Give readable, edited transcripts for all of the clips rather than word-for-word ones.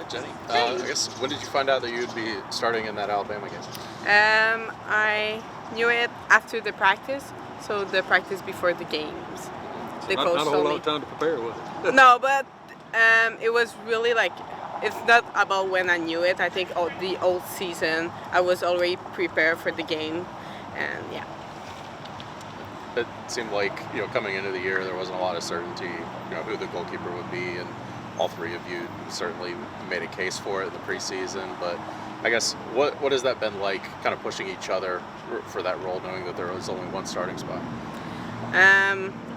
Jenny, I guess when did you find out that you'd be starting in that Alabama game? I knew it after the practice, so the practice before the games. The Not, coach not a whole told lot me. of time to prepare, was it? No, but it was really like, it's not about when I knew it. I think the old season, I was already prepared for the game, and yeah. It seemed like, coming into the year, there wasn't a lot of certainty, who the goalkeeper would be, and all three of you certainly made a case for it in the preseason. But I guess, what has that been like, kind of pushing each other for that role, knowing that there was only one starting spot?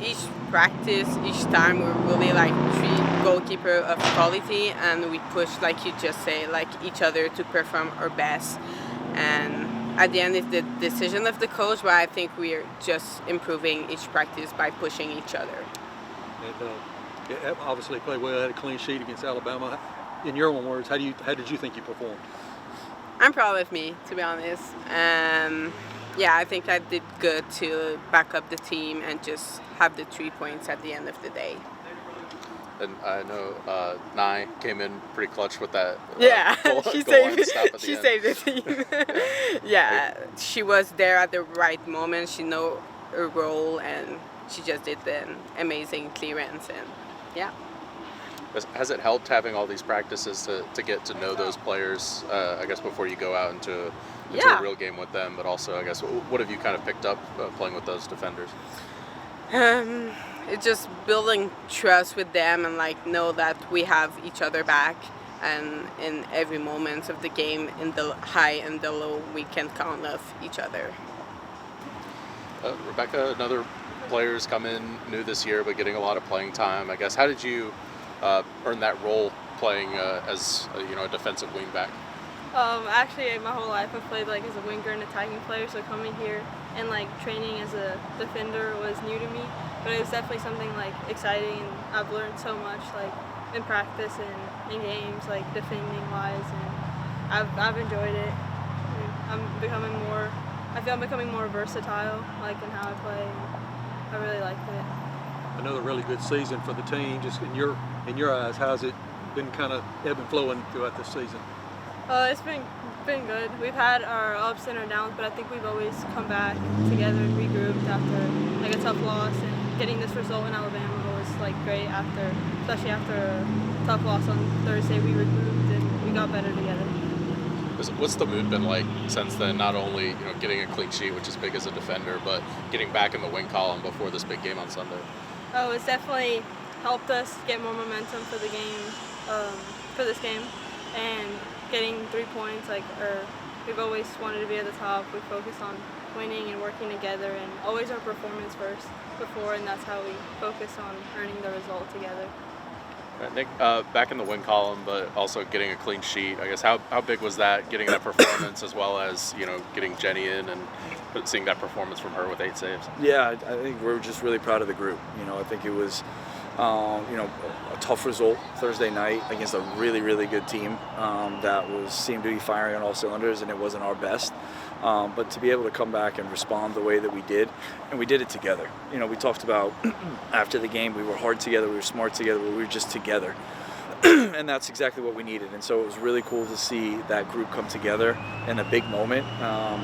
Each practice, each time, we're really like three goalkeeper of quality, and we push, like you just say, like each other to perform our best. And at the end, it's the decision of the coach, but I think we're just improving each practice by pushing each other. And it obviously played well, had a clean sheet against Alabama. In your own words, how did you think you performed? I'm proud of me, to be honest. Yeah, I think I did good to back up the team and just have the 3 points at the end of the day. And I know Nye came in pretty clutch with that. She She saved the team. Yeah, she was there at the right moment. She knew her role, and she just did an amazing clearance. And yeah. Has it helped having all these practices to get to know those players, I guess, before you go out into a real game with them? But also, I guess, what have you kind of picked up playing with those defenders? It's just building trust with them and like know that we have each other back, and in every moment of the game, in the high and the low, we can count on each other. Rebecca, another player's come in new this year, but getting a lot of playing time. I guess, how did you earn that role playing as a defensive wingback? Actually, my whole life I've played like as a winger and attacking player, so coming here and like training as a defender was new to me, but it was definitely something like exciting, and I've learned so much like in practice and in games, like defending wise, and I've enjoyed it. And I feel I'm becoming more versatile, like in how I play, and I really liked it. Another really good season for the team. Just in your eyes, how's it been kind of ebb and flowing throughout this season? It's been good. We've had our ups and our downs, but I think we've always come back together and regrouped after like a tough loss, and getting this result in Alabama was like great especially after a tough loss on Thursday. We regrouped and we got better together. What's the mood been like since then? Not only getting a clean sheet, which is big as a defender, but getting back in the wing column before this big game on Sunday. Oh, it's definitely helped us get more momentum for the game, for this game, and getting 3 points. We've always wanted to be at the top. We focus on winning and working together, and always our performance first before, and that's how we focus on earning the result together. Nick, back in the win column, but also getting a clean sheet. I guess how big was that, getting that performance as well as getting Jenny in and seeing that performance from her with 8 saves? Yeah, I think we're just really proud of the group. I think it was a tough result Thursday night against a really, really good team that seemed to be firing on all cylinders, and it wasn't our best. But to be able to come back and respond the way that we did, and we did it together. We talked about after the game, we were hard together, we were smart together, we were just together. And that's exactly what we needed. And so it was really cool to see that group come together in a big moment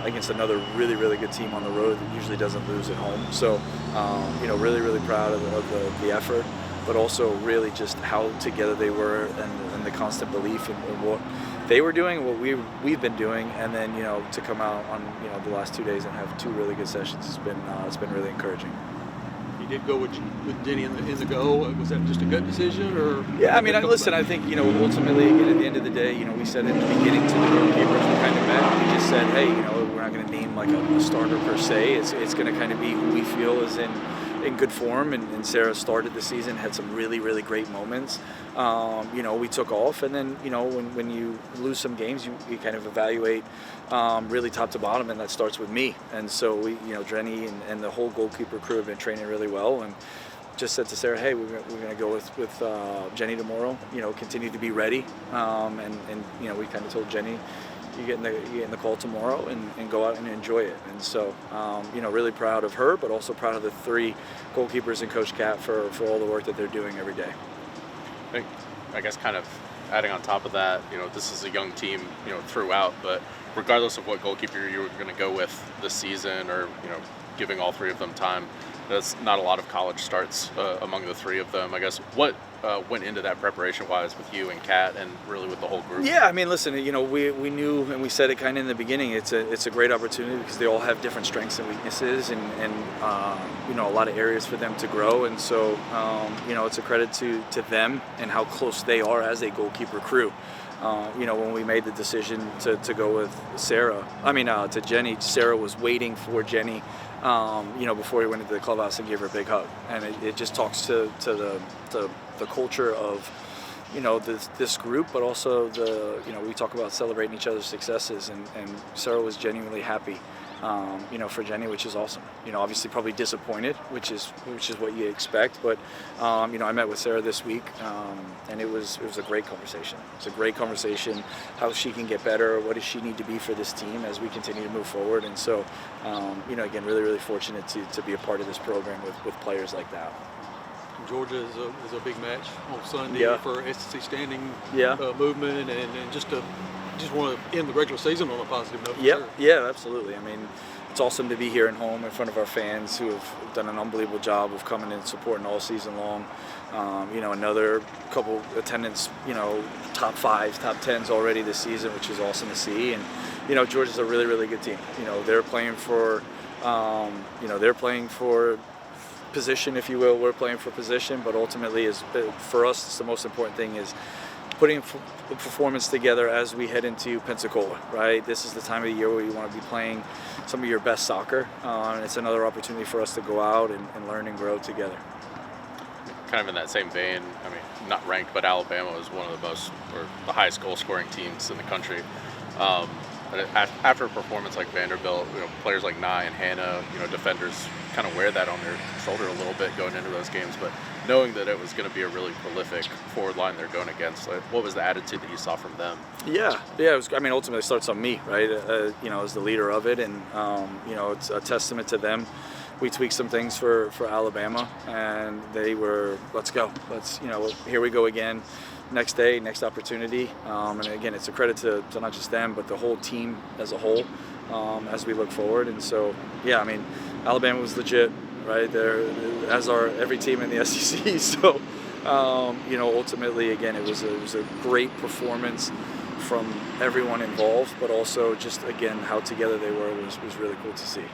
against another really, really good team on the road that usually doesn't lose at home. So, really, really proud of the effort, but also really just how together they were, and the constant belief in what they were doing, what we've been doing, and then to come out on the last 2 days and have 2 really good sessions it's been really encouraging. You did go with Jenny in the goal. Was that just a gut decision, or? Yeah, I mean, listen, I think ultimately, again, at the end of the day, we said at the beginning to the goalkeepers, we kind of met. We just said, hey, we're not going to name like a starter per se. It's going to kind of be who we feel is in good form, and Sarah started the season, had some really, really great moments. We took off, and then when you lose some games, you kind of evaluate really top to bottom, and that starts with me. And so we, Jenny and the whole goalkeeper crew have been training really well, and just said to Sarah, hey, we're going to go with Jenny tomorrow. Continue to be ready, and we kind of told Jenny, you get in the call tomorrow and go out and enjoy it. And so, really proud of her, but also proud of the 3 goalkeepers and Coach Kat for all the work that they're doing every day. I guess kind of adding on top of that, this is a young team, throughout, but regardless of what goalkeeper you were going to go with this season, or giving all three of them time, that's not a lot of college starts among the three of them. I guess what went into that preparation-wise with you and Kat, and really with the whole group? Yeah, I mean, listen, we knew, and we said it kind of in the beginning. It's a great opportunity because they all have different strengths and weaknesses, and a lot of areas for them to grow. And so it's a credit to them and how close they are as a goalkeeper crew. When we made the decision to go with to Jenny, Sarah was waiting for Jenny, before he went into the clubhouse and gave her a big hug. And it just talks to the culture of, this group, but also we talk about celebrating each other's successes, and Sarah was genuinely happy, for Jenny, which is awesome. Obviously probably disappointed, which is what you expect, but I met with Sarah this week, and it was a great conversation. It's a great conversation, how she can get better, what does she need to be for this team as we continue to move forward. And so, again, really, really fortunate to be a part of this program with players like that. Georgia is a big match on Sunday for SEC standing movement, and just want to end the regular season on a positive note. Yeah, absolutely. I mean, it's awesome to be here at home in front of our fans who have done an unbelievable job of coming and supporting all season long. Another couple attendance, top 5s, top 10s already this season, which is awesome to see. And Georgia's a really, really good team. They're playing for position, if you will. We're playing for position, but ultimately, for us, it's the most important thing is putting a performance together as we head into Pensacola, right? This is the time of the year where you want to be playing some of your best soccer, and it's another opportunity for us to go out and learn and grow together. Kind of in that same vein, I mean, not ranked, but Alabama is one of the highest goal-scoring teams in the country. After a performance like Vanderbilt, players like Nye and Hannah, defenders kind of wear that on their shoulder a little bit going into those games. But knowing that it was going to be a really prolific forward line they're going against, what was the attitude that you saw from them? Yeah. It was. I mean, ultimately, it starts on me, right? As the leader of it, and it's a testament to them. We tweaked some things for Alabama, and they were, let's go. Here we go again. Next day, next opportunity, and again, it's a credit to not just them, but the whole team as a whole, as we look forward. And so, I mean, Alabama was legit, right there, as are every team in the SEC. So, ultimately, again, it was a great performance from everyone involved, but also just again how together they were was really cool to see.